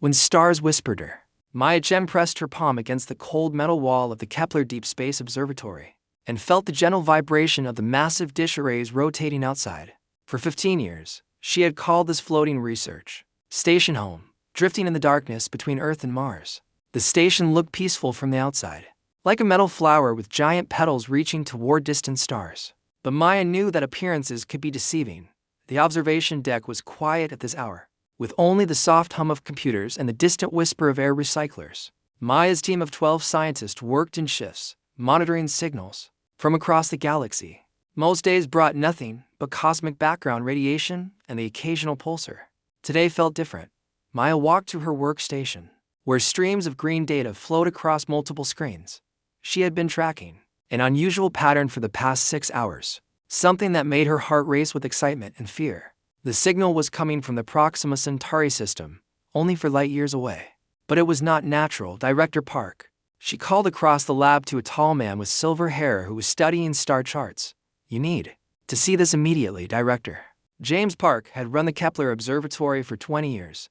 when stars whispered her. Maya Gem pressed her palm against the cold metal wall of the Kepler Deep Space Observatory and felt the gentle vibration of the massive dish arrays rotating outside. For 15 years, she had called this floating research station home, drifting in the darkness between Earth and Mars. The station looked peaceful from the outside, like a metal flower with giant petals reaching toward distant stars. But Maya knew that appearances could be deceiving. The observation deck was quiet at this hour, with only the soft hum of computers and the distant whisper of air recyclers. Maya's team of 12 scientists worked in shifts, monitoring signals from across the galaxy. Most days brought nothing but cosmic background radiation and the occasional pulsar. Today felt different. Maya walked to her workstation, where streams of green data flowed across multiple screens. She had been tracking an unusual pattern for the past 6 hours, something that made her heart race with excitement and fear. The signal was coming from the Proxima Centauri system, only for light years away. But it was not natural. Director Park. She called across the lab to a tall man with silver hair who was studying star charts. You need to see this immediately, Director. James Park had run the Kepler Observatory for 20 years.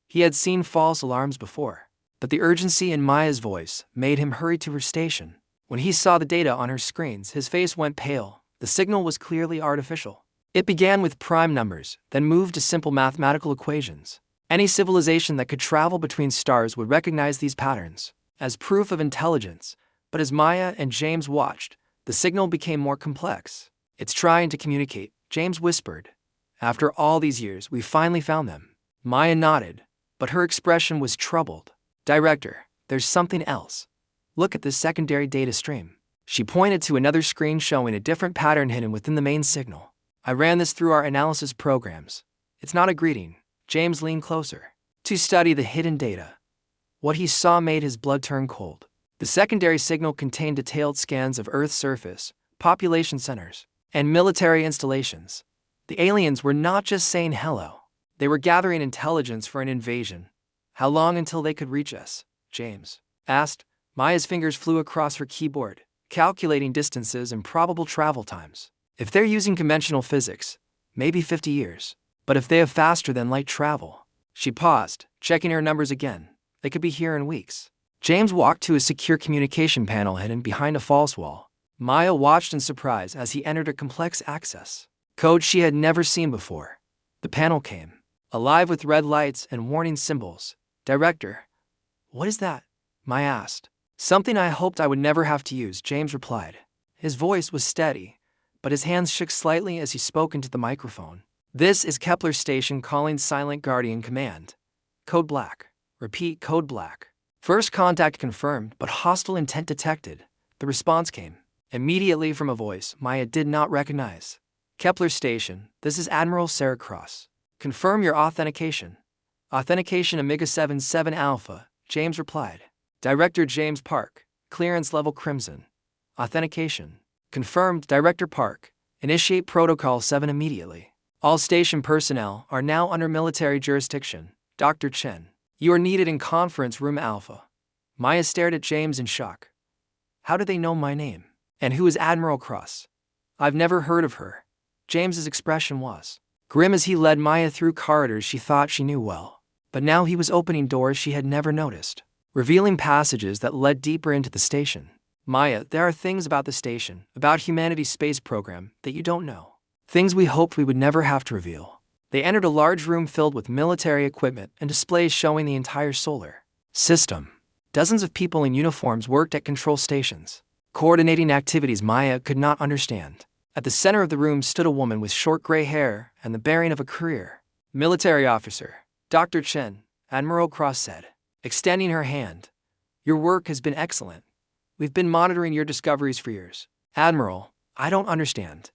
He had seen false alarms before, but the urgency in Maya's voice made him hurry to her station. When he saw the data on her screens, his face went pale. The signal was clearly artificial. It began with prime numbers, then moved to simple mathematical equations. Any civilization that could travel between stars would recognize these patterns as proof of intelligence. But as Maya and James watched, the signal became more complex. It's trying to communicate, James whispered. After all these years, we finally found them. Maya nodded, but her expression was troubled. Director, there's something else. Look at this secondary data stream. She pointed to another screen showing a different pattern hidden within the main signal. I ran this through our analysis programs. It's not a greeting. James leaned closer to study the hidden data. What he saw made his blood turn cold. The secondary signal contained detailed scans of Earth's surface, population centers, and military installations. The aliens were not just saying hello. They were gathering intelligence for an invasion. How long until they could reach us? James asked. Maya's fingers flew across her keyboard, calculating distances and probable travel times. If they're using conventional physics, maybe 50 years. But if they have faster than light travel. She paused, checking her numbers again. They could be here in weeks. James walked to a secure communication panel hidden behind a false wall. Maya watched in surprise as he entered a complex access code she had never seen before. The panel came alive with red lights and warning symbols. Director, what is that? Maya asked. Something I hoped I would never have to use, James replied. His voice was steady, but his hands shook slightly as he spoke into the microphone. This is Kepler Station calling Silent Guardian Command. Code Black. Repeat, Code Black. First contact confirmed, but hostile intent detected. The response came immediately from a voice Maya did not recognize. Kepler Station, this is Admiral Sarah Cross. Confirm your authentication. Authentication Omega 77 Alpha, James replied. Director James Park, clearance level Crimson. Authentication. Confirmed, Director Park. Initiate Protocol 7 immediately. All station personnel are now under military jurisdiction. Dr. Chen, you are needed in Conference Room Alpha. Maya stared at James in shock. How do they know my name? And who is Admiral Cross? I've never heard of her. James's expression was grim as he led Maya through corridors she thought she knew well. But now he was opening doors she had never noticed, revealing passages that led deeper into the station. Maya, there are things about the station, about humanity's space program, that you don't know. Things we hoped we would never have to reveal. They entered a large room filled with military equipment and displays showing the entire solar system. Dozens of people in uniforms worked at control stations, coordinating activities Maya could not understand. At the center of the room stood a woman with short gray hair and the bearing of a career military officer. Dr. Chen, Admiral Cross said, extending her hand. Your work has been excellent. We've been monitoring your discoveries for years. Admiral, I don't understand.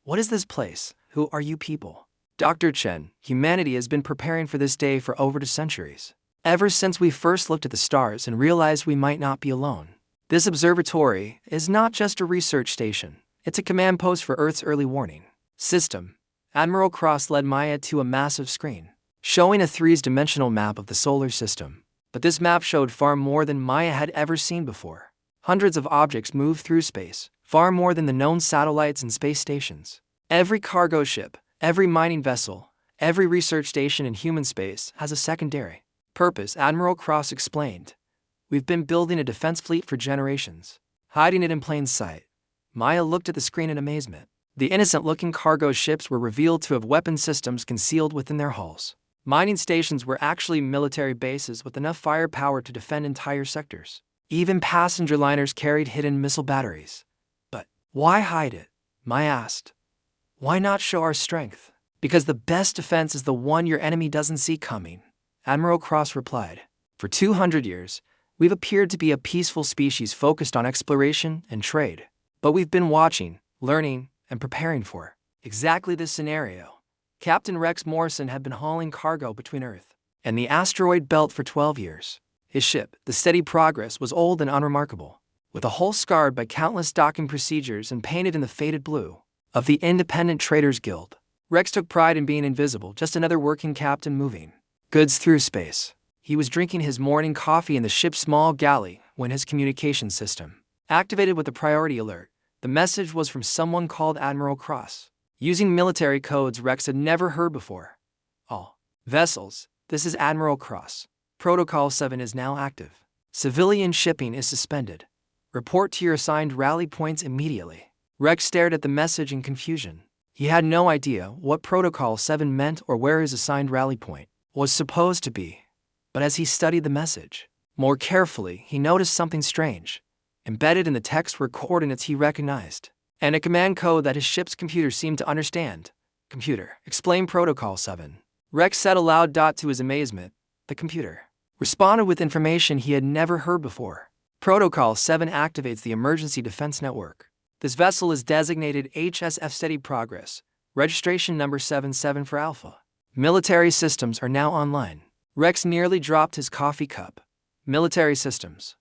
What is this place? Who are you people? Dr. Chen, humanity has been preparing for this day for over 2 centuries. Ever since we first looked at the stars and realized we might not be alone. This observatory is not just a research station. It's a command post for Earth's early warning system. Admiral Cross led Maya to a massive screen, showing a 3-dimensional map of the solar system. But this map showed far more than Maya had ever seen before. Hundreds of objects moved through space, far more than the known satellites and space stations. Every cargo ship, every mining vessel, every research station in human space has a secondary Purpose, Admiral Cross explained. We've been building a defense fleet for generations, hiding it in plain sight. Maya looked at the screen in amazement. The innocent-looking cargo ships were revealed to have weapon systems concealed within their hulls. Mining stations were actually military bases with enough firepower to defend entire sectors. Even passenger liners carried hidden missile batteries. But why hide it? Maya asked. Why not show our strength? Because the best defense is the one your enemy doesn't see coming, Admiral Cross replied. For 200 years, we've appeared to be a peaceful species focused on exploration and trade. But we've been watching, learning, and preparing for exactly this scenario. Captain Rex Morrison had been hauling cargo between Earth and the asteroid belt for 12 years. His ship, the Steady Progress, was old and unremarkable, with a hull scarred by countless docking procedures and painted in the faded blue of the Independent Traders Guild. Rex took pride in being invisible, just another working captain moving goods through space. He was drinking his morning coffee in the ship's small galley when his communication system activated with a priority alert. The message was from someone called Admiral Cross, using military codes Rex had never heard before. All vessels, this is Admiral Cross. Protocol 7 is now active. Civilian shipping is suspended. Report to your assigned rally points immediately. Rex stared at the message in confusion. He had no idea what Protocol 7 meant or where his assigned rally point was supposed to be. But as he studied the message more carefully, he noticed something strange. Embedded in the text were coordinates he recognized, and a command code that his ship's computer seemed to understand. Computer, explain Protocol 7. Rex said aloud. To his amazement, the computer responded with information he had never heard before. Protocol 7 activates the emergency defense network. This vessel is designated HSF Steady Progress, registration number 77 for Alpha. Military systems are now online. Rex nearly dropped his coffee cup. Military systems.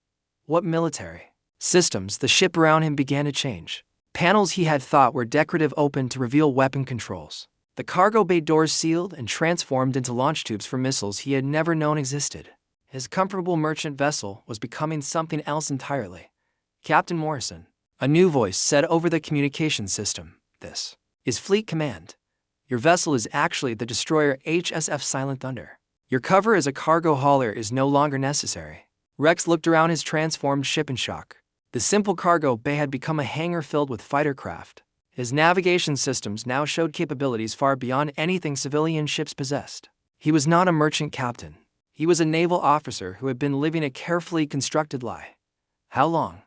What military systems? The ship around him began to change. Panels he had thought were decorative opened to reveal weapon controls. The cargo bay doors sealed and transformed into launch tubes for missiles he had never known existed. His comfortable merchant vessel was becoming something else entirely. Captain Morrison, a new voice said over the communication system. This is Fleet Command. Your vessel is actually the destroyer HSF Silent Thunder. Your cover as a cargo hauler is no longer necessary. Rex looked around his transformed ship in shock. The simple cargo bay had become a hangar filled with fighter craft. His navigation systems now showed capabilities far beyond anything civilian ships possessed. He was not a merchant captain. He was a naval officer who had been living a carefully constructed lie. How long?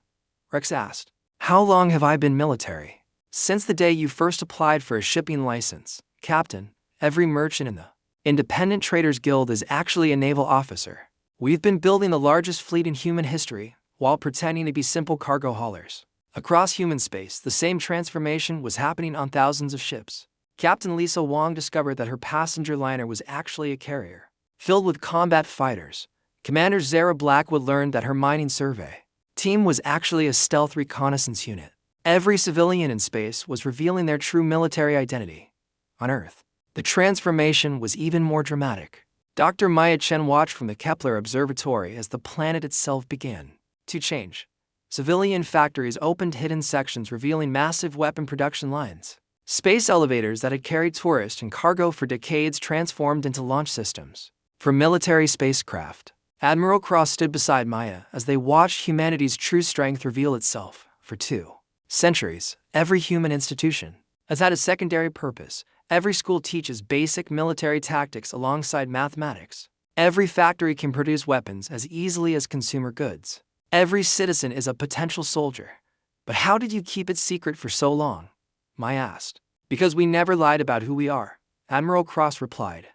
Rex asked. How long have I been military? Since the day you first applied for a shipping license, Captain. Every merchant in the Independent Traders Guild is actually a naval officer. We've been building the largest fleet in human history while pretending to be simple cargo haulers. Across human space, the same transformation was happening on thousands of ships. Captain Lisa Wong discovered that her passenger liner was actually a carrier, filled with combat fighters. Commander Zara Blackwood learned that her mining survey team was actually a stealth reconnaissance unit. Every civilian in space was revealing their true military identity. On Earth, the transformation was even more dramatic. Dr. Maya Chen watched from the Kepler Observatory as the planet itself began to change. Civilian factories opened hidden sections revealing massive weapon production lines. Space elevators that had carried tourists and cargo for decades transformed into launch systems for military spacecraft. Admiral Cross stood beside Maya as they watched humanity's true strength reveal itself. For 2 centuries, every human institution has had a secondary purpose. Every school teaches basic military tactics alongside mathematics. Every factory can produce weapons as easily as consumer goods. Every citizen is a potential soldier. But how did you keep it secret for so long? Maya asked. Because we never lied about who we are, Admiral Cross replied.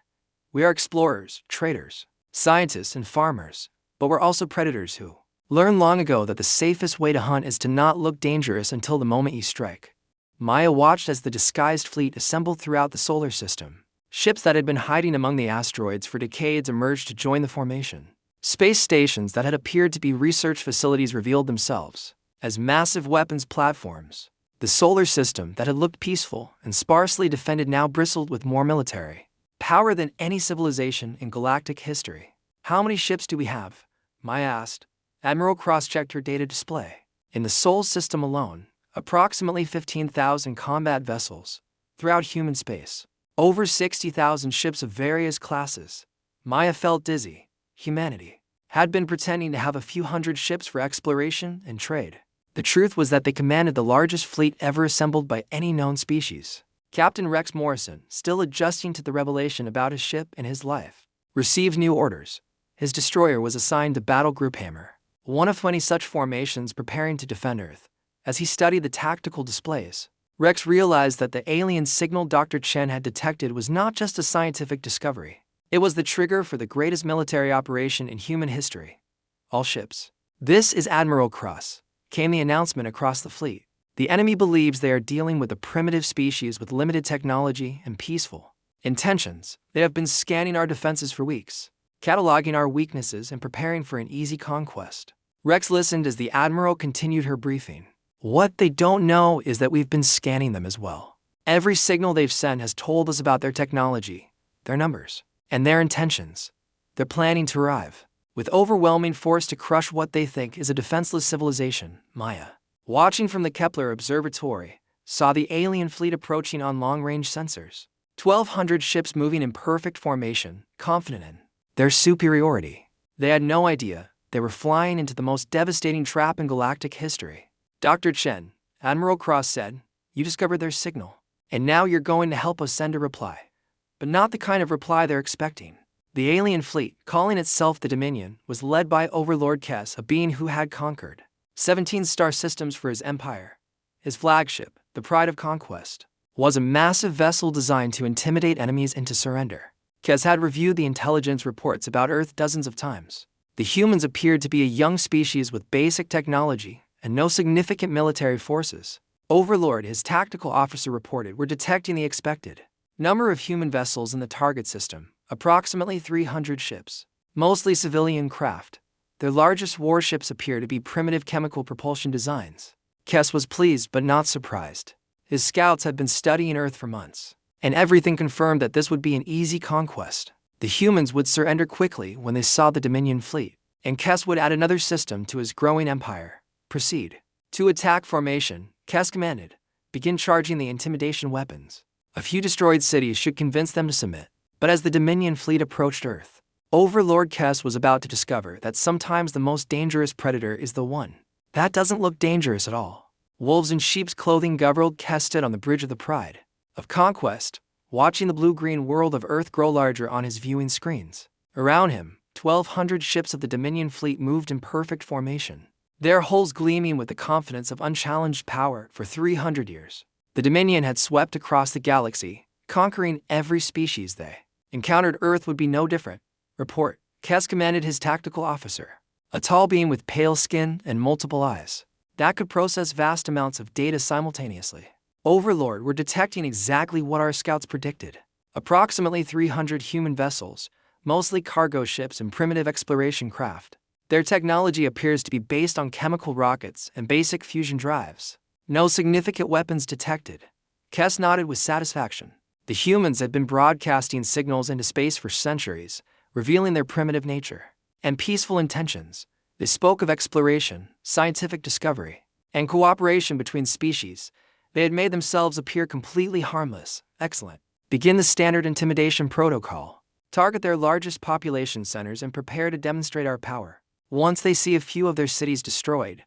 We are explorers, traders, scientists, and farmers, but we're also predators who learned long ago that the safest way to hunt is to not look dangerous until the moment you strike. Maya watched as the disguised fleet assembled throughout the solar system. Ships that had been hiding among the asteroids for decades emerged to join the formation. Space stations that had appeared to be research facilities revealed themselves as massive weapons platforms. The solar system that had looked peaceful and sparsely defended now bristled with more military power than any civilization in galactic history. How many ships do we have? Maya asked. Admiral Cross checked her data display. In the Sol system alone, approximately 15,000 combat vessels throughout human space. Over 60,000 ships of various classes. Maya felt dizzy. humanity, had been pretending to have a few hundred ships for exploration and trade. The truth was that they commanded the largest fleet ever assembled by any known species. Captain Rex Morrison, still adjusting to the revelation about his ship and his life, received new orders. His destroyer was assigned to Battle Group Hammer, one of 20 such formations preparing to defend Earth. As he studied the tactical displays, Rex realized that the alien signal Dr. Chen had detected was not just a scientific discovery. It was the trigger for the greatest military operation in human history. All ships. This is Admiral Cross, came the announcement across the fleet. The enemy believes they are dealing with a primitive species with limited technology and peaceful intentions. They have been scanning our defenses for weeks, cataloging our weaknesses and preparing for an easy conquest. Rex listened as the Admiral continued her briefing. What they don't know is that we've been scanning them as well. Every signal they've sent has told us about their technology, their numbers, and their intentions. They're planning to arrive with overwhelming force to crush what they think is a defenseless civilization, Maya. Watching from the Kepler Observatory, saw the alien fleet approaching on long-range sensors. 1,200 ships moving in perfect formation, confident in their superiority. They had no idea they were flying into the most devastating trap in galactic history. Dr. Chen, Admiral Cross said, "You discovered their signal, and now you're going to help us send a reply." But not the kind of reply they're expecting. The alien fleet, calling itself the Dominion, was led by Overlord Kess, a being who had conquered 17 star systems for his empire. His flagship, the Pride of Conquest, was a massive vessel designed to intimidate enemies into surrender. Kess had reviewed the intelligence reports about Earth dozens of times. The humans appeared to be a young species with basic technology and no significant military forces. Overlord, his tactical officer, reported were detecting the expected number of human vessels in the target system, approximately 300 ships, mostly civilian craft. Their largest warships appear to be primitive chemical propulsion designs. Kess was pleased but not surprised. His scouts had been studying Earth for months, and everything confirmed that this would be an easy conquest. The humans would surrender quickly when they saw the Dominion fleet, and Kess would add another system to his growing empire. Proceed to attack formation, Kess commanded. Begin charging the intimidation weapons. A few destroyed cities should convince them to submit. But as the Dominion fleet approached Earth, Overlord Kess was about to discover that sometimes the most dangerous predator is the one that doesn't look dangerous at all. Wolves in sheep's clothing. Governor Kess stood on the bridge of the Pride of Conquest, watching the blue-green world of Earth grow larger on his viewing screens. Around him, 1,200 ships of the Dominion fleet moved in perfect formation, their hulls gleaming with the confidence of unchallenged power. For 300 years, the Dominion had swept across the galaxy, conquering every species they encountered. Earth would be no different. Report, Kess commanded his tactical officer, a tall being with pale skin and multiple eyes that could process vast amounts of data simultaneously. Overlord, we're detecting exactly what our scouts predicted. Approximately 300 human vessels, mostly cargo ships and primitive exploration craft. Their technology appears to be based on chemical rockets and basic fusion drives. No significant weapons detected. Kess nodded with satisfaction. The humans had been broadcasting signals into space for centuries, revealing their primitive nature and peaceful intentions. They spoke of exploration, scientific discovery, and cooperation between species. They had made themselves appear completely harmless. Excellent. Begin the standard intimidation protocol. Target their largest population centers and prepare to demonstrate our power. Once they see a few of their cities destroyed,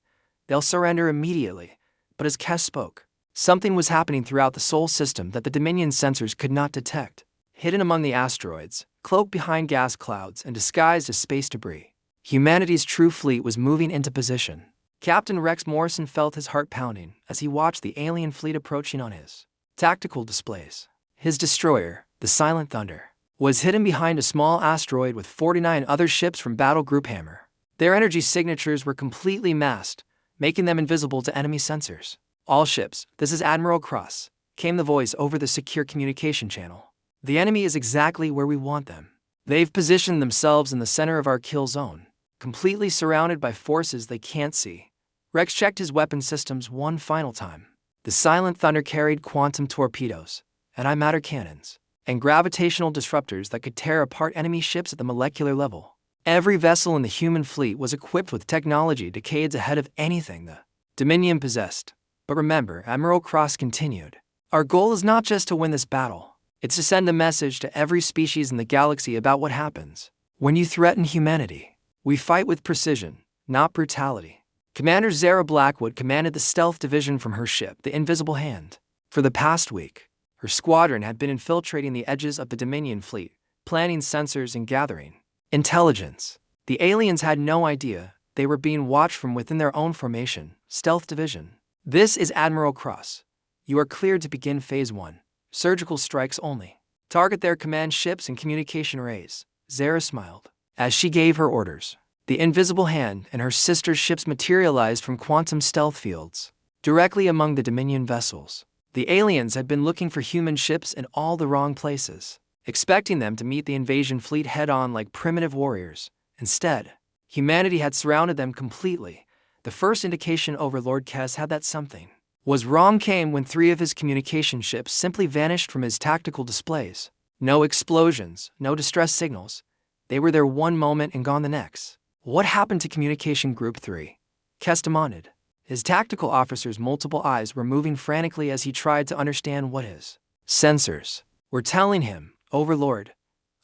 they'll surrender immediately. But as Kess spoke, something was happening throughout the Sol system that the Dominion sensors could not detect. Hidden among the asteroids, cloaked behind gas clouds and disguised as space debris, humanity's true fleet was moving into position. Captain Rex Morrison felt his heart pounding as he watched the alien fleet approaching on his tactical displays. His destroyer, the Silent Thunder, was hidden behind a small asteroid with 49 other ships from Battle Group Hammer. Their energy signatures were completely masked, making them invisible to enemy sensors. All ships, this is Admiral Cross, came the voice over the secure communication channel. The enemy is exactly where we want them. They've positioned themselves in the center of our kill zone, completely surrounded by forces they can't see. Rex checked his weapon systems one final time. The Silent Thunder carried quantum torpedoes, antimatter cannons, and gravitational disruptors that could tear apart enemy ships at the molecular level. Every vessel in the human fleet was equipped with technology decades ahead of anything the Dominion possessed. But remember, Admiral Cross continued, our goal is not just to win this battle. It's to send a message to every species in the galaxy about what happens When you threaten humanity, we fight with precision, not brutality. Commander Zara Blackwood commanded the stealth division from her ship, the Invisible Hand. For the past week, her squadron had been infiltrating the edges of the Dominion fleet, planting sensors and gathering intelligence. The aliens had no idea they were being watched from within their own formation, Stealth Division. This is Admiral Cross. You are cleared to begin Phase 1. Surgical strikes only. Target their command ships and communication arrays. Zara smiled as she gave her orders. The Invisible Hand and her sister ships materialized from quantum stealth fields, directly among the Dominion vessels. The aliens had been looking for human ships in all the wrong places, expecting them to meet the invasion fleet head-on like primitive warriors. Instead, humanity had surrounded them completely. The first indication Overlord Kess had that something was wrong came when 3 of his communication ships simply vanished from his tactical displays. No explosions, no distress signals. They were there one moment and gone the next. What happened to Communication Group 3? Kess demanded. His tactical officer's multiple eyes were moving frantically as he tried to understand what his sensors were telling him. Overlord,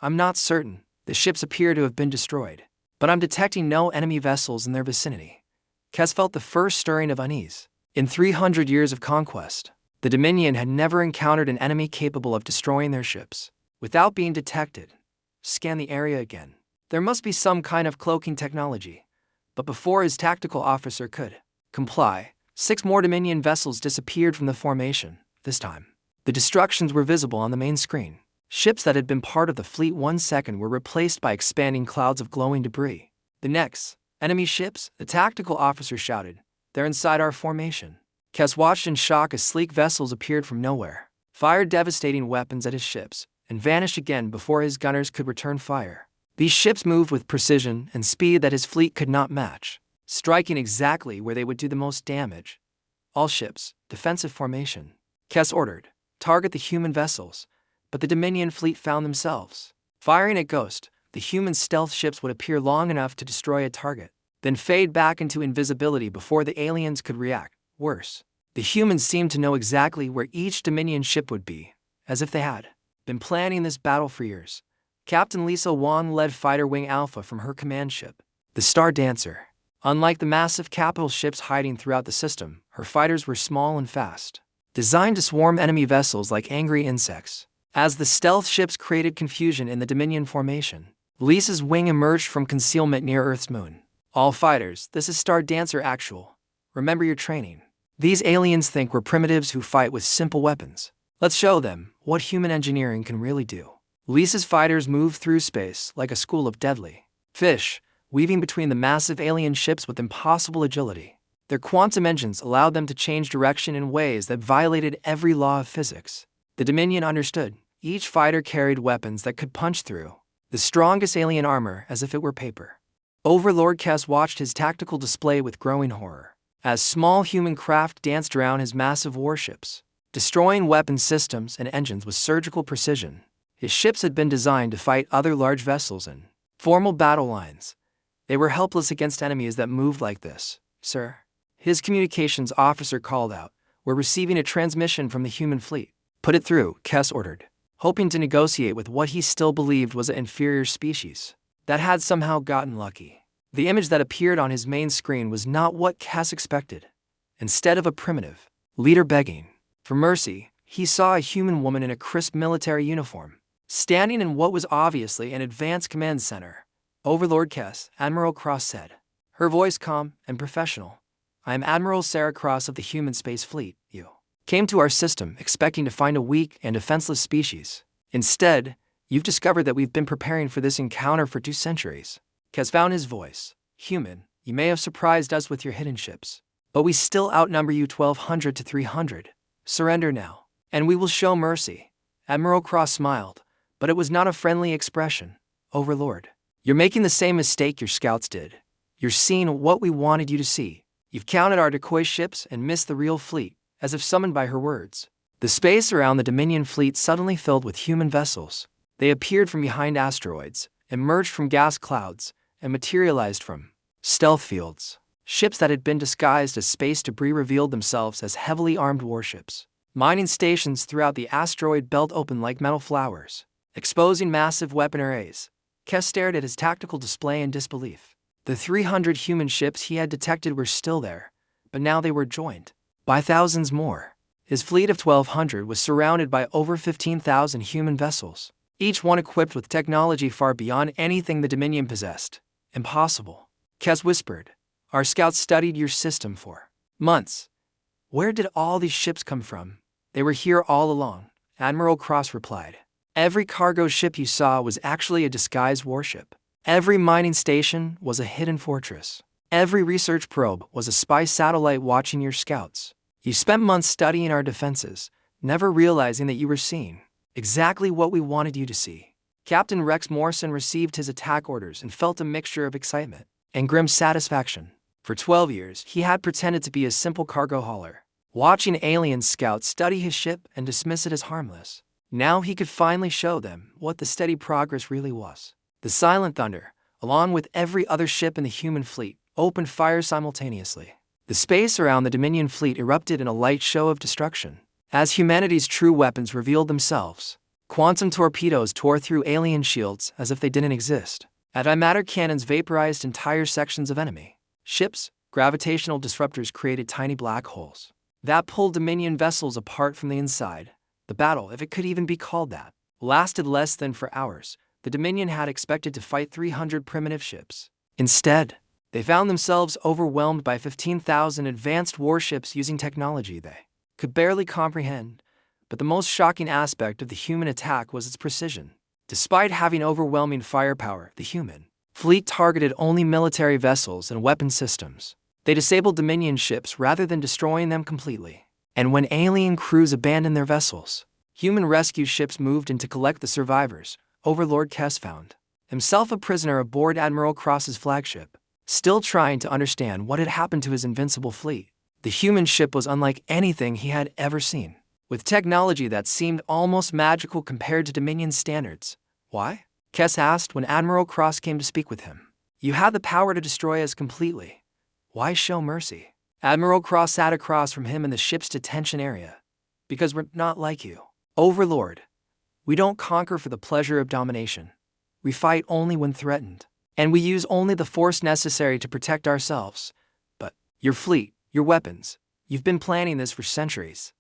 I'm not certain. The ships appear to have been destroyed, but I'm detecting no enemy vessels in their vicinity. Kess felt the first stirring of unease. In 300 years of conquest, the Dominion had never encountered an enemy capable of destroying their ships without being detected. Scan the area again. There must be some kind of cloaking technology. But before his tactical officer could comply, 6 more Dominion vessels disappeared from the formation. This time, the destructions were visible on the main screen. Ships that had been part of the fleet 1 second were replaced by expanding clouds of glowing debris. The next, enemy ships, the tactical officer shouted. They're inside our formation. Kess watched in shock as sleek vessels appeared from nowhere, fired devastating weapons at his ships, and vanished again before his gunners could return fire. These ships moved with precision and speed that his fleet could not match, striking exactly where they would do the most damage. All ships, defensive formation. Kess ordered, target the human vessels. But the Dominion fleet found themselves firing at Ghost. The human stealth ships would appear long enough to destroy a target, then fade back into invisibility before the aliens could react. Worse, the humans seemed to know exactly where each Dominion ship would be, as if they had been planning this battle for years. Captain Lisa Wan led Fighter Wing Alpha from her command ship, the Star Dancer. Unlike the massive capital ships hiding throughout the system, her fighters were small and fast, designed to swarm enemy vessels like angry insects. As the stealth ships created confusion in the Dominion formation, Lisa's wing emerged from concealment near Earth's moon. All fighters, this is Star Dancer Actual. Remember your training. These aliens think we're primitives who fight with simple weapons. Let's show them what human engineering can really do. Lisa's fighters moved through space like a school of deadly fish, weaving between the massive alien ships with impossible agility. Their quantum engines allowed them to change direction in ways that violated every law of physics. The Dominion understood. Each fighter carried weapons that could punch through the strongest alien armor as if it were paper. Overlord Kess watched his tactical display with growing horror, as small human craft danced around his massive warships, destroying weapon systems and engines with surgical precision. His ships had been designed to fight other large vessels in formal battle lines. They were helpless against enemies that moved like this. Sir, his communications officer called out. We're receiving a transmission from the human fleet. Put it through, Kess ordered, hoping to negotiate with what he still believed was an inferior species that had somehow gotten lucky. The image that appeared on his main screen was not what Kess expected. Instead of a primitive leader begging for mercy, he saw a human woman in a crisp military uniform, standing in what was obviously an advanced command center. Overlord Kess, Admiral Cross said, her voice calm and professional. I am Admiral Sarah Cross of the Human Space Fleet. You came to our system expecting to find a weak and defenseless species. Instead, you've discovered that we've been preparing for this encounter for 2 centuries. Kess found his voice. Human, you may have surprised us with your hidden ships, but we still outnumber you 1,200 to 300. Surrender now, and we will show mercy. Admiral Cross smiled, but it was not a friendly expression. Overlord, you're making the same mistake your scouts did. You're seeing what we wanted you to see. You've counted our decoy ships and missed the real fleet, as if summoned by her words. The space around the Dominion fleet suddenly filled with human vessels. They appeared from behind asteroids, emerged from gas clouds, and materialized from stealth fields. Ships that had been disguised as space debris revealed themselves as heavily armed warships. Mining stations throughout the asteroid belt opened like metal flowers, exposing massive weapon arrays. Kes stared at his tactical display in disbelief. The 300 human ships he had detected were still there, but now they were joined by thousands more. His fleet of 1,200 was surrounded by over 15,000 human vessels, each one equipped with technology far beyond anything the Dominion possessed. Impossible, Kes whispered. Our scouts studied your system for months. Where did all these ships come from? They were here all along, Admiral Cross replied. Every cargo ship you saw was actually a disguised warship. Every mining station was a hidden fortress. Every research probe was a spy satellite watching your scouts. You spent months studying our defenses, never realizing that you were seeing exactly what we wanted you to see. Captain Rex Morrison received his attack orders and felt a mixture of excitement and grim satisfaction. For 12 years, he had pretended to be a simple cargo hauler, watching alien scouts study his ship and dismiss it as harmless. Now he could finally show them what the steady progress really was. The Silent Thunder, along with every other ship in the human fleet, opened fire simultaneously. The space around the Dominion fleet erupted in a light show of destruction. As humanity's true weapons revealed themselves, quantum torpedoes tore through alien shields as if they didn't exist. Antimatter cannons vaporized entire sections of enemy ships. Gravitational disruptors created tiny black holes that pulled Dominion vessels apart from the inside. The battle, if it could even be called that, lasted less than 4 hours. The Dominion had expected to fight 300 primitive ships. Instead, they found themselves overwhelmed by 15,000 advanced warships using technology they could barely comprehend. But the most shocking aspect of the human attack was its precision. Despite having overwhelming firepower, the human fleet targeted only military vessels and weapon systems. They disabled Dominion ships rather than destroying them completely. And when alien crews abandoned their vessels, human rescue ships moved in to collect the survivors. Overlord Kes found himself a prisoner aboard Admiral Cross's flagship, still trying to understand what had happened to his invincible fleet. The human ship was unlike anything he had ever seen, with technology that seemed almost magical compared to Dominion standards. Why? Kes asked when Admiral Cross came to speak with him. You had the power to destroy us completely. Why show mercy? Admiral Cross sat across from him in the ship's detention area. Because we're not like you, Overlord. We don't conquer for the pleasure of domination. We fight only when threatened. And we use only the force necessary to protect ourselves. But your fleet, your weapons, you've been planning this for centuries.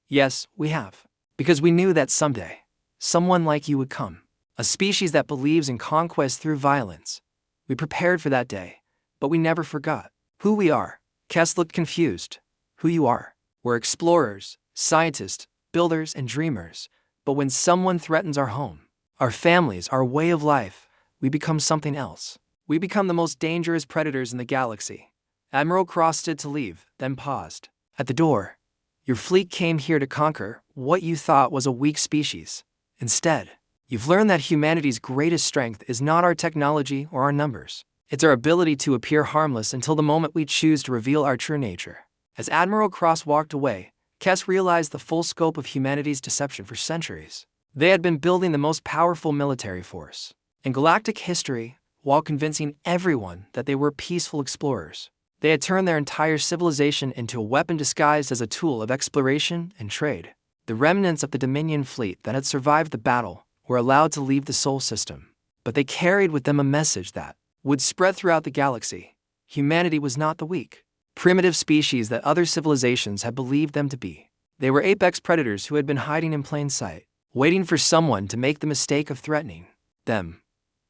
Yes, we have. Because we knew that someday, someone like you would come. A species that believes in conquest through violence. We prepared for that day, but we never forgot who we are. Kes looked confused. Who you are? We're explorers, scientists, builders, and dreamers. But when someone threatens our home, our families, our way of life, we become something else. We become the most dangerous predators in the galaxy. Admiral Cross stood to leave, then paused. At the door, your fleet came here to conquer what you thought was a weak species. Instead, you've learned that humanity's greatest strength is not our technology or our numbers. It's our ability to appear harmless until the moment we choose to reveal our true nature. As Admiral Cross walked away, Kes realized the full scope of humanity's deception for centuries. They had been building the most powerful military force in galactic history while convincing everyone that they were peaceful explorers. They had turned their entire civilization into a weapon disguised as a tool of exploration and trade. The remnants of the Dominion fleet that had survived the battle were allowed to leave the Sol system, but they carried with them a message that would spread throughout the galaxy. Humanity was not the weak, primitive species that other civilizations had believed them to be. They were apex predators who had been hiding in plain sight, waiting for someone to make the mistake of threatening them.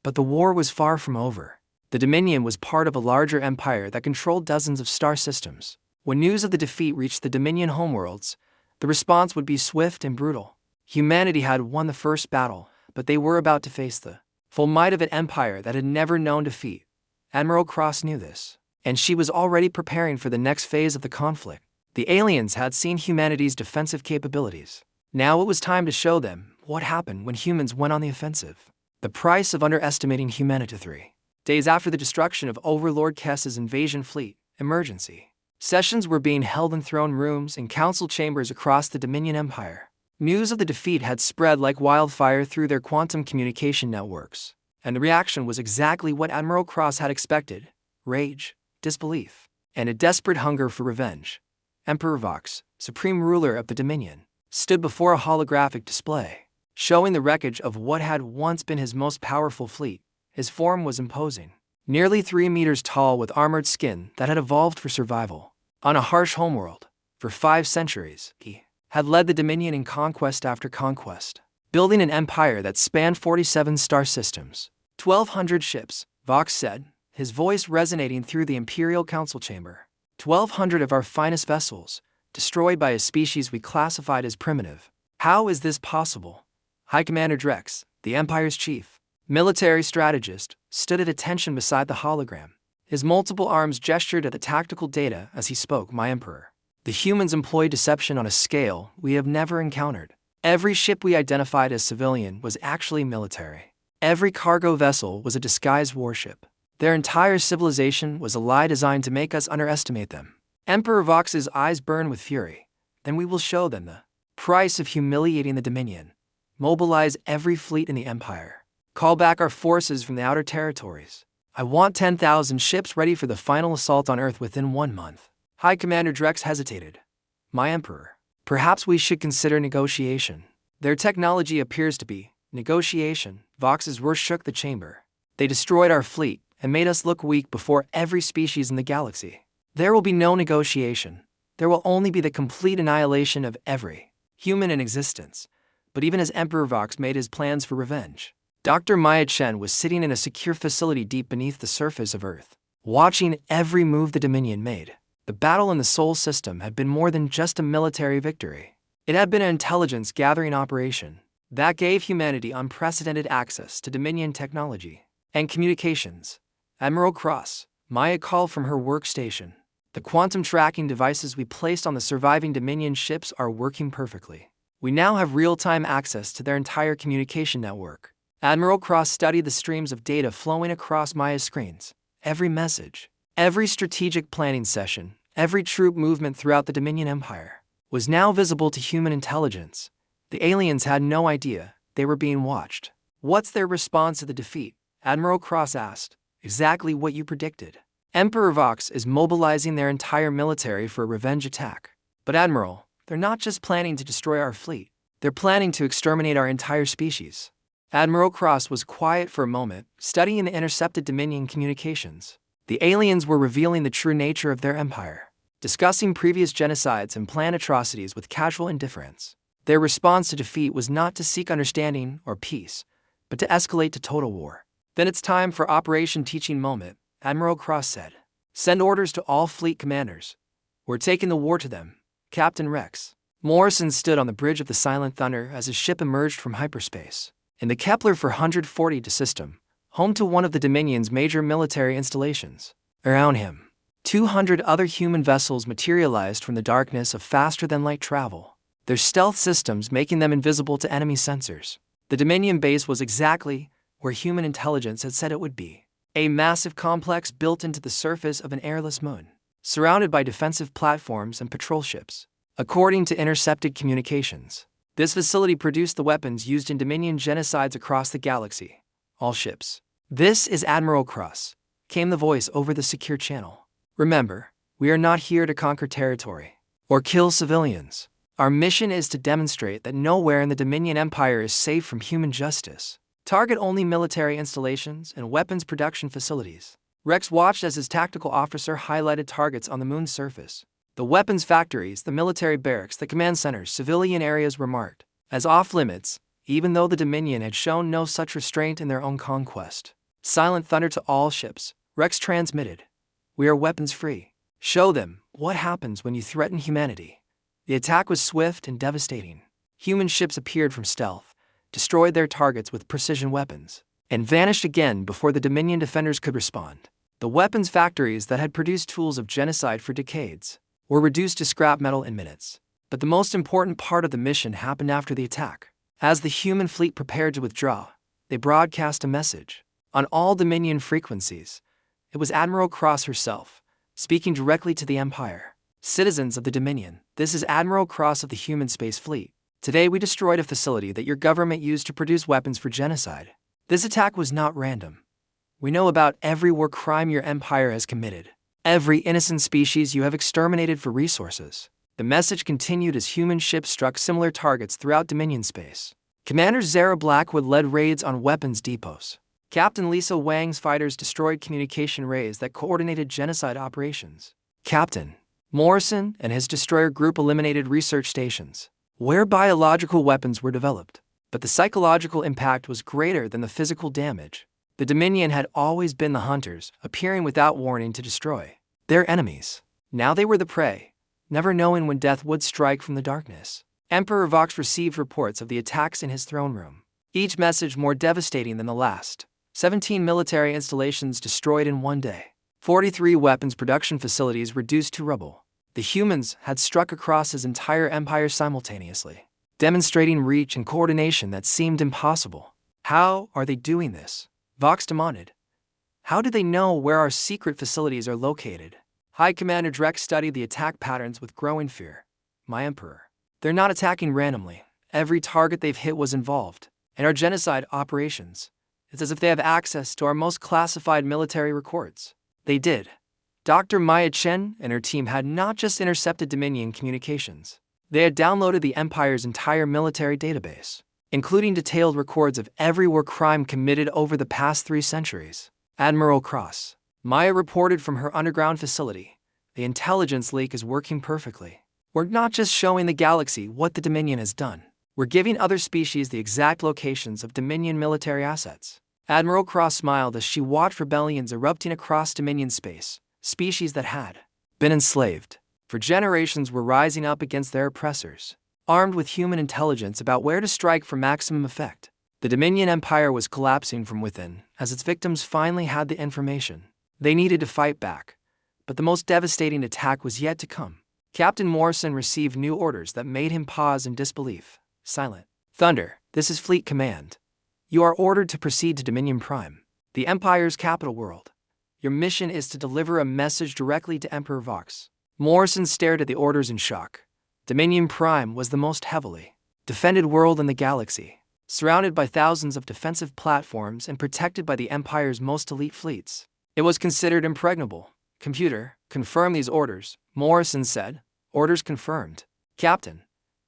But the war was far from over. The Dominion was part of a larger empire that controlled dozens of star systems. When news of the defeat reached the Dominion homeworlds, the response would be swift and brutal. Humanity had won the first battle, but they were about to face the full might of an empire that had never known defeat. Admiral Cross knew this, and she was already preparing for the next phase of the conflict. The aliens had seen humanity's defensive capabilities. Now it was time to show them what happened when humans went on the offensive. The price of underestimating humanity. 3 days after the destruction of Overlord Kes's invasion fleet, emergency sessions were being held in throne rooms and council chambers across the Dominion Empire. News of the defeat had spread like wildfire through their quantum communication networks, and the reaction was exactly what Admiral Cross had expected: rage, disbelief, and a desperate hunger for revenge. Emperor Vox, supreme ruler of the Dominion, stood before a holographic display, showing the wreckage of what had once been his most powerful fleet. His form was imposing, nearly 3 meters tall with armored skin that had evolved for survival. On a harsh homeworld, for 5 centuries, he had led the Dominion in conquest after conquest, building an empire that spanned 47 star systems. 1,200 ships, Vox said, his voice resonating through the Imperial Council chamber. 1,200 of our finest vessels, destroyed by a species we classified as primitive. How is this possible? High Commander Drex, the Empire's chief military strategist, stood at attention beside the hologram. His multiple arms gestured at the tactical data as he spoke. My Emperor, the humans employ deception on a scale we have never encountered. Every ship we identified as civilian was actually military. Every cargo vessel was a disguised warship. Their entire civilization was a lie designed to make us underestimate them. Emperor Vox's eyes burn with fury. Then we will show them the price of humiliating the Dominion. Mobilize every fleet in the Empire. Call back our forces from the outer territories. I want 10,000 ships ready for the final assault on Earth within 1 month. High Commander Drex hesitated. My Emperor, perhaps we should consider negotiation. Their technology appears to be negotiation. Vox's words shook the chamber. They destroyed our fleet and made us look weak before every species in the galaxy. There will be no negotiation. There will only be the complete annihilation of every human in existence. But even as Emperor Vox made his plans for revenge, Dr. Maya Chen was sitting in a secure facility deep beneath the surface of Earth, watching every move the Dominion made. The battle in the Sol system had been more than just a military victory. It had been an intelligence-gathering operation that gave humanity unprecedented access to Dominion technology and communications. Admiral Cross, Maya called from her workstation. The quantum tracking devices we placed on the surviving Dominion ships are working perfectly. We now have real-time access to their entire communication network. Admiral Cross studied the streams of data flowing across Maya's screens. Every message, every strategic planning session, every troop movement throughout the Dominion Empire was now visible to human intelligence. The aliens had no idea they were being watched. What's their response to the defeat? Admiral Cross asked. Exactly what you predicted. Emperor Vox is mobilizing their entire military for a revenge attack. But Admiral, they're not just planning to destroy our fleet. They're planning to exterminate our entire species. Admiral Cross was quiet for a moment, studying the intercepted Dominion communications. The aliens were revealing the true nature of their empire, discussing previous genocides and planned atrocities with casual indifference. Their response to defeat was not to seek understanding or peace, but to escalate to total war. Then it's time for Operation Teaching Moment, Admiral Cross said. Send orders to all fleet commanders. We're taking the war to them. Captain Rex Morrison stood on the bridge of the Silent Thunder as his ship emerged from hyperspace. In the Kepler 440 system, home to one of the Dominion's major military installations. Around him, 200 other human vessels materialized from the darkness of faster-than-light travel, their stealth systems making them invisible to enemy sensors. The Dominion base was exactly where human intelligence had said it would be. A massive complex built into the surface of an airless moon, surrounded by defensive platforms and patrol ships. According to intercepted communications, this facility produced the weapons used in Dominion genocides across the galaxy. All ships. This is Admiral Cross, came the voice over the secure channel. Remember, we are not here to conquer territory or kill civilians. Our mission is to demonstrate that nowhere in the Dominion Empire is safe from human justice. Target only military installations and weapons production facilities. Rex watched as his tactical officer highlighted targets on the moon's surface. The weapons factories, the military barracks, the command centers, civilian areas were marked as off-limits, even though the Dominion had shown no such restraint in their own conquest. Silent Thunder to all ships, Rex transmitted. We are weapons-free. Show them what happens when you threaten humanity. The attack was swift and devastating. Human ships appeared from stealth, destroyed their targets with precision weapons, and vanished again before the Dominion defenders could respond. The weapons factories that had produced tools of genocide for decades were reduced to scrap metal in minutes. But the most important part of the mission happened after the attack. As the human fleet prepared to withdraw, they broadcast a message on all Dominion frequencies. It was Admiral Cross herself, speaking directly to the Empire. Citizens of the Dominion, this is Admiral Cross of the Human Space Fleet. Today we destroyed a facility that your government used to produce weapons for genocide. This attack was not random. We know about every war crime your empire has committed, every innocent species you have exterminated for resources. The message continued as human ships struck similar targets throughout Dominion space. Commander Zara Blackwood led raids on weapons depots, Captain Lisa Wang's fighters destroyed communication rays that coordinated genocide operations. Captain Morrison and his destroyer group eliminated research stations where biological weapons were developed. But the psychological impact was greater than the physical damage. The Dominion had always been the hunters, appearing without warning to destroy their enemies. Now they were the prey, never knowing when death would strike from the darkness. Emperor Vox received reports of the attacks in his throne room, each message more devastating than the last. 17 military installations destroyed in one day. 43 weapons production facilities reduced to rubble. The humans had struck across his entire empire simultaneously, demonstrating reach and coordination that seemed impossible. How are they doing this? Vox demanded. How do they know where our secret facilities are located? High Commander Drex studied the attack patterns with growing fear. My Emperor, they're not attacking randomly. Every target they've hit was involved in our genocide operations. It's as if they have access to our most classified military records. They did. Dr. Maya Chen and her team had not just intercepted Dominion communications. They had downloaded the Empire's entire military database, including detailed records of every war crime committed over the past 3 centuries. Admiral Cross, Maya reported from her underground facility. The intelligence leak is working perfectly. We're not just showing the galaxy what the Dominion has done. We're giving other species the exact locations of Dominion military assets. Admiral Cross smiled as she watched rebellions erupting across Dominion space. Species that had been enslaved for generations were rising up against their oppressors, armed with human intelligence about where to strike for maximum effect. The Dominion Empire was collapsing from within as its victims finally had the information. They needed to fight back, but the most devastating attack was yet to come. Captain Morrison received new orders that made him pause in disbelief. Silent. Thunder, this is Fleet Command. You are ordered to proceed to Dominion Prime, the Empire's capital world. Your mission is to deliver a message directly to Emperor Vox. Morrison stared at the orders in shock. Dominion Prime was the most heavily defended world in the galaxy, surrounded by thousands of defensive platforms and protected by the Empire's most elite fleets. It was considered impregnable. Computer, confirm these orders, Morrison said. Orders confirmed. Captain,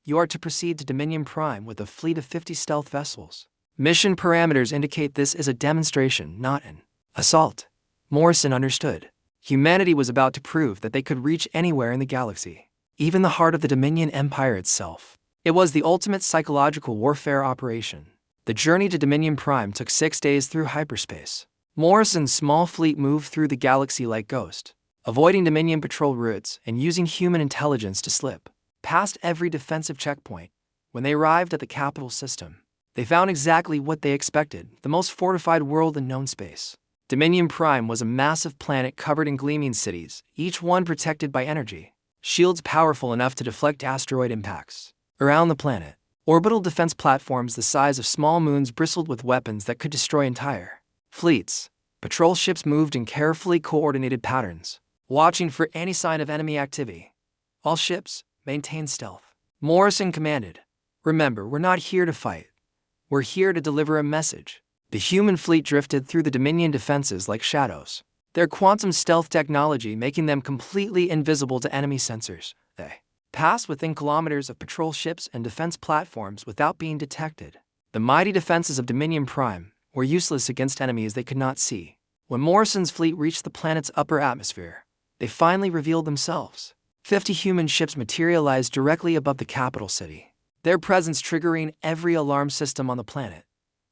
you are to proceed to Dominion Prime with a fleet of 50 stealth vessels. Mission parameters indicate this is a demonstration, not an assault. Morrison understood. Humanity was about to prove that they could reach anywhere in the galaxy, even the heart of the Dominion Empire itself. It was the ultimate psychological warfare operation. The journey to Dominion Prime took 6 days through hyperspace. Morrison's small fleet moved through the galaxy like ghost, avoiding Dominion patrol routes and using human intelligence to slip past every defensive checkpoint. When they arrived at the capital system, they found exactly what they expected, the most fortified world in known space. Dominion Prime was a massive planet covered in gleaming cities, each one protected by energy shields powerful enough to deflect asteroid impacts. Around the planet, orbital defense platforms the size of small moons bristled with weapons that could destroy entire fleets. Patrol ships moved in carefully coordinated patterns, watching for any sign of enemy activity. All ships maintained stealth. Morrison commanded, "Remember, we're not here to fight. We're here to deliver a message." The human fleet drifted through the Dominion defenses like shadows, their quantum stealth technology making them completely invisible to enemy sensors. They passed within kilometers of patrol ships and defense platforms without being detected. The mighty defenses of Dominion Prime were useless against enemies they could not see. When Morrison's fleet reached the planet's upper atmosphere, they finally revealed themselves. 50 human ships materialized directly above the capital city, their presence triggering every alarm system on the planet.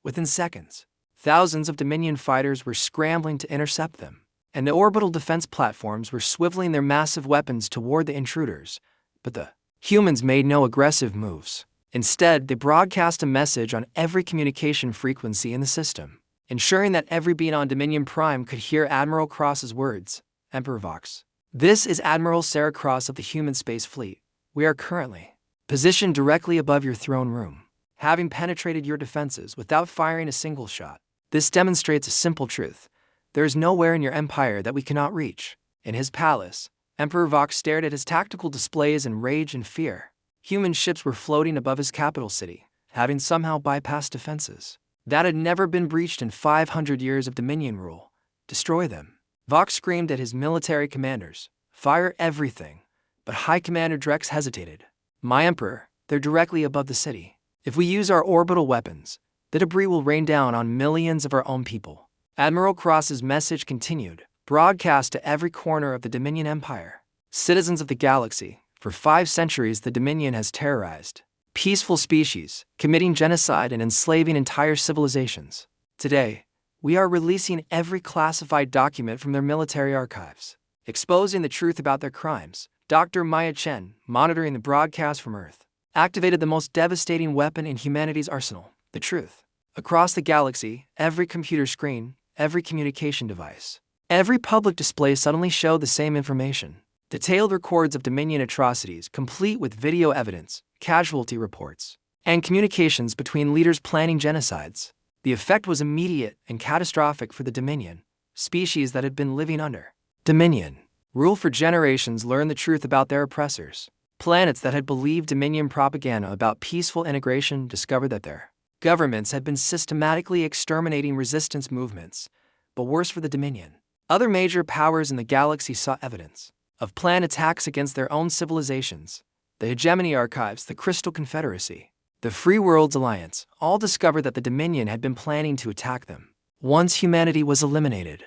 Within seconds, thousands of Dominion fighters were scrambling to intercept them, and the orbital defense platforms were swiveling their massive weapons toward the intruders. But the humans made no aggressive moves. Instead, they broadcast a message on every communication frequency in the system, ensuring that every being on Dominion Prime could hear Admiral Cross's words. Emperor Vox, this is Admiral Sarah Cross of the Human Space Fleet. We are currently positioned directly above your throne room, having penetrated your defenses without firing a single shot. This demonstrates a simple truth. There is nowhere in your empire that we cannot reach. In his palace, Emperor Vox stared at his tactical displays in rage and fear. Human ships were floating above his capital city, having somehow bypassed defenses that had never been breached in 500 years of Dominion rule. Destroy them. Vox screamed at his military commanders. Fire everything. But High Commander Drex hesitated. My Emperor, they're directly above the city. If we use our orbital weapons, the debris will rain down on millions of our own people. Admiral Cross's message continued, broadcast to every corner of the Dominion Empire. Citizens of the galaxy, for 5 centuries the Dominion has terrorized peaceful species, committing genocide and enslaving entire civilizations. Today, we are releasing every classified document from their military archives, exposing the truth about their crimes. Dr. Maya Chen, monitoring the broadcast from Earth, activated the most devastating weapon in humanity's arsenal, the truth. Across the galaxy, every computer screen, every communication device, every public display suddenly showed the same information. Detailed records of Dominion atrocities, complete with video evidence, casualty reports, and communications between leaders planning genocides. The effect was immediate and catastrophic for the Dominion, species that had been living under Dominion rule for generations learned the truth about their oppressors. Planets that had believed Dominion propaganda about peaceful integration discovered that their governments had been systematically exterminating resistance movements. But worse for the Dominion, other major powers in the galaxy saw evidence of planned attacks against their own civilizations. The Hegemony Archives, the Crystal Confederacy, the Free Worlds Alliance, all discovered that the Dominion had been planning to attack them once humanity was eliminated.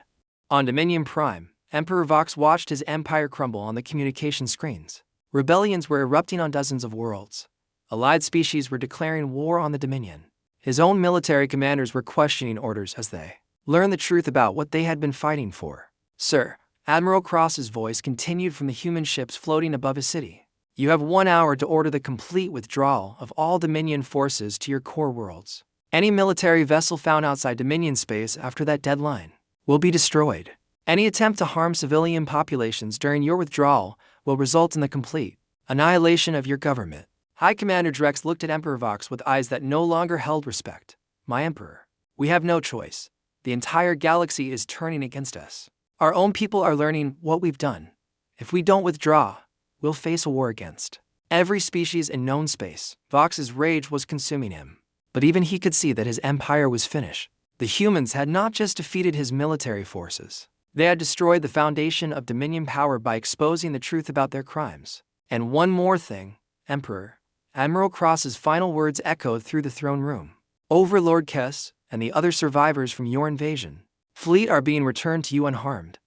On Dominion Prime, Emperor Vox watched his empire crumble on the communication screens. Rebellions were erupting on dozens of worlds. Allied species were declaring war on the Dominion. His own military commanders were questioning orders as they learned the truth about what they had been fighting for. Sir, Admiral Cross's voice continued from the human ships floating above his city. You have 1 hour to order the complete withdrawal of all Dominion forces to your core worlds. Any military vessel found outside Dominion space after that deadline will be destroyed. Any attempt to harm civilian populations during your withdrawal will result in the complete annihilation of your government. High Commander Drex looked at Emperor Vox with eyes that no longer held respect. My Emperor, we have no choice. The entire galaxy is turning against us. Our own people are learning what we've done. If we don't withdraw, we'll face a war against every species in known space. Vox's rage was consuming him. But even he could see that his empire was finished. The humans had not just defeated his military forces. They had destroyed the foundation of Dominion power by exposing the truth about their crimes. And one more thing, Emperor. Admiral Cross's final words echoed through the throne room. Overlord Kess and the other survivors from your invasion fleet are being returned to you unharmed.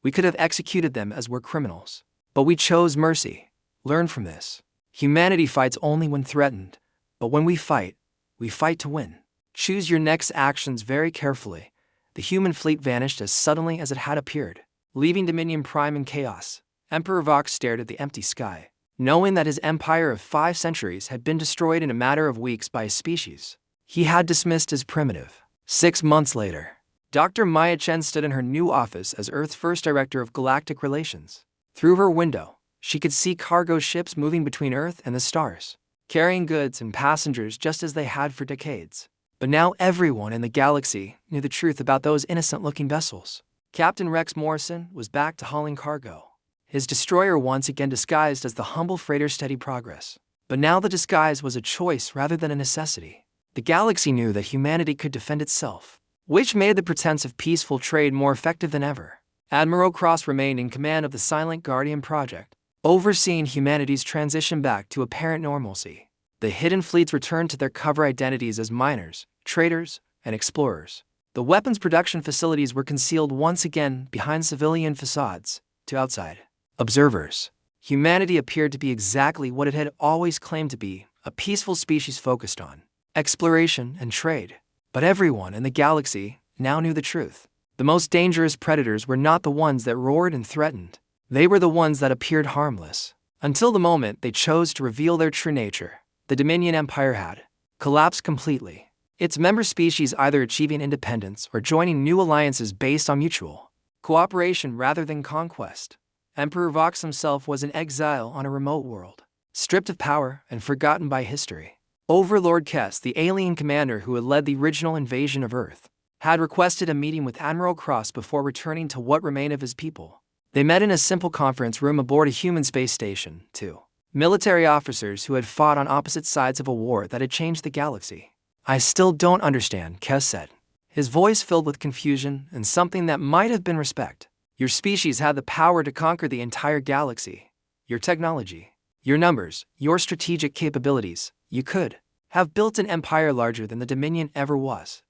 We could have executed them as we're criminals. But we chose mercy. Learn from this. Humanity fights only when threatened. But when we fight to win. Choose your next actions very carefully. The human fleet vanished as suddenly as it had appeared, leaving Dominion Prime in chaos. Emperor Vox stared at the empty sky, knowing that his empire of 5 centuries had been destroyed in a matter of weeks by a species he had dismissed as primitive. 6 months later, Dr. Maya Chen stood in her new office as Earth's first director of galactic relations. Through her window, she could see cargo ships moving between Earth and the stars, carrying goods and passengers just as they had for decades. But now everyone in the galaxy knew the truth about those innocent-looking vessels. Captain Rex Morrison was back to hauling cargo, his destroyer once again disguised as the humble freighter Steady Progress. But now the disguise was a choice rather than a necessity. The galaxy knew that humanity could defend itself, which made the pretense of peaceful trade more effective than ever. Admiral Cross remained in command of the Silent Guardian project, overseeing humanity's transition back to apparent normalcy. The hidden fleets returned to their cover identities as miners, traders, and explorers. The weapons production facilities were concealed once again behind civilian facades. To outside observers, humanity appeared to be exactly what it had always claimed to be, a peaceful species focused on exploration and trade. But everyone in the galaxy now knew the truth. The most dangerous predators were not the ones that roared and threatened. They were the ones that appeared harmless, until the moment they chose to reveal their true nature. The Dominion Empire had collapsed completely, its member species either achieving independence or joining new alliances based on mutual cooperation rather than conquest. Emperor Vox himself was in exile on a remote world, stripped of power and forgotten by history. Overlord Kess, the alien commander who had led the original invasion of Earth, had requested a meeting with Admiral Cross before returning to what remained of his people. They met in a simple conference room aboard a human space station, two military officers who had fought on opposite sides of a war that had changed the galaxy. I still don't understand, Kess said, his voice filled with confusion and something that might have been respect. Your species had the power to conquer the entire galaxy. Your technology, your numbers, your strategic capabilities, you could have built an empire larger than the Dominion ever was.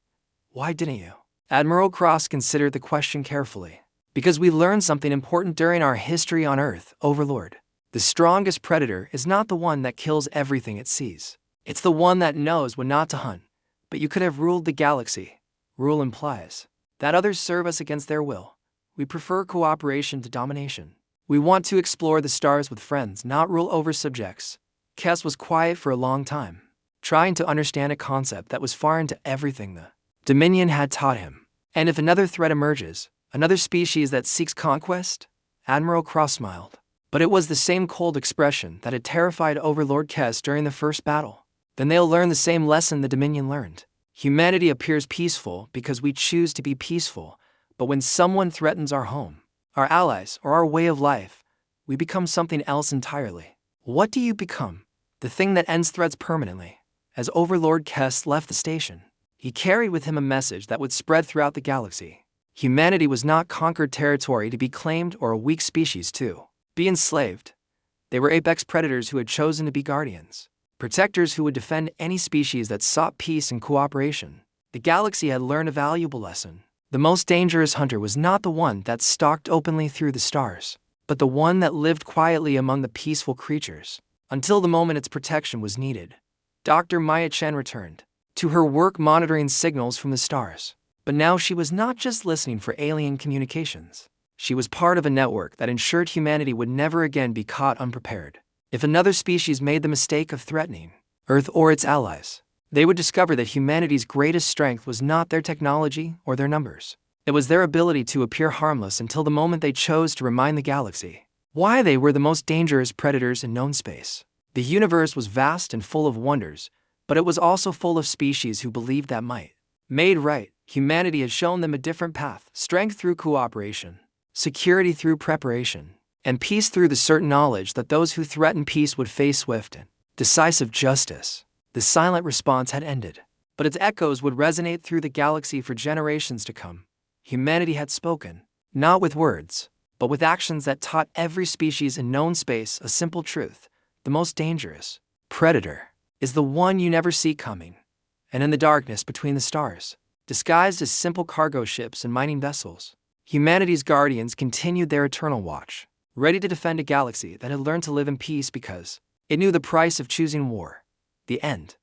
Why didn't you? Admiral Cross considered the question carefully. Because we learned something important during our history on Earth, Overlord. The strongest predator is not the one that kills everything it sees. It's the one that knows when not to hunt. But you could have ruled the galaxy. Rule implies that others serve us against their will. We prefer cooperation to domination. We want to explore the stars with friends, not rule over subjects. Kes was quiet for a long time, trying to understand a concept that was foreign to everything the Dominion had taught him. And if another threat emerges, another species that seeks conquest? Admiral Cross smiled. But it was the same cold expression that had terrified Overlord Kes during the first battle. Then they'll learn the same lesson the Dominion learned. Humanity appears peaceful because we choose to be peaceful, but when someone threatens our home, our allies, or our way of life, we become something else entirely. What do you become? The thing that ends threats permanently. As Overlord Kes left the station, he carried with him a message that would spread throughout the galaxy. Humanity was not conquered territory to be claimed or a weak species to be enslaved. They were apex predators who had chosen to be guardians, protectors who would defend any species that sought peace and cooperation. The galaxy had learned a valuable lesson. The most dangerous hunter was not the one that stalked openly through the stars, but the one that lived quietly among the peaceful creatures, until the moment its protection was needed. Dr. Maya Chen returned to her work monitoring signals from the stars. But now she was not just listening for alien communications. She was part of a network that ensured humanity would never again be caught unprepared. If another species made the mistake of threatening Earth or its allies, they would discover that humanity's greatest strength was not their technology or their numbers. It was their ability to appear harmless until the moment they chose to remind the galaxy why they were the most dangerous predators in known space. The universe was vast and full of wonders, but it was also full of species who believed that might made right. Humanity had shown them a different path: strength through cooperation, security through preparation, and peace through the certain knowledge that those who threatened peace would face swift and decisive justice. The silent response had ended, but its echoes would resonate through the galaxy for generations to come. Humanity had spoken, not with words, but with actions that taught every species in known space a simple truth: the most dangerous predator is the one you never see coming. And in the darkness between the stars, disguised as simple cargo ships and mining vessels, humanity's guardians continued their eternal watch, ready to defend a galaxy that had learned to live in peace because it knew the price of choosing war: the end.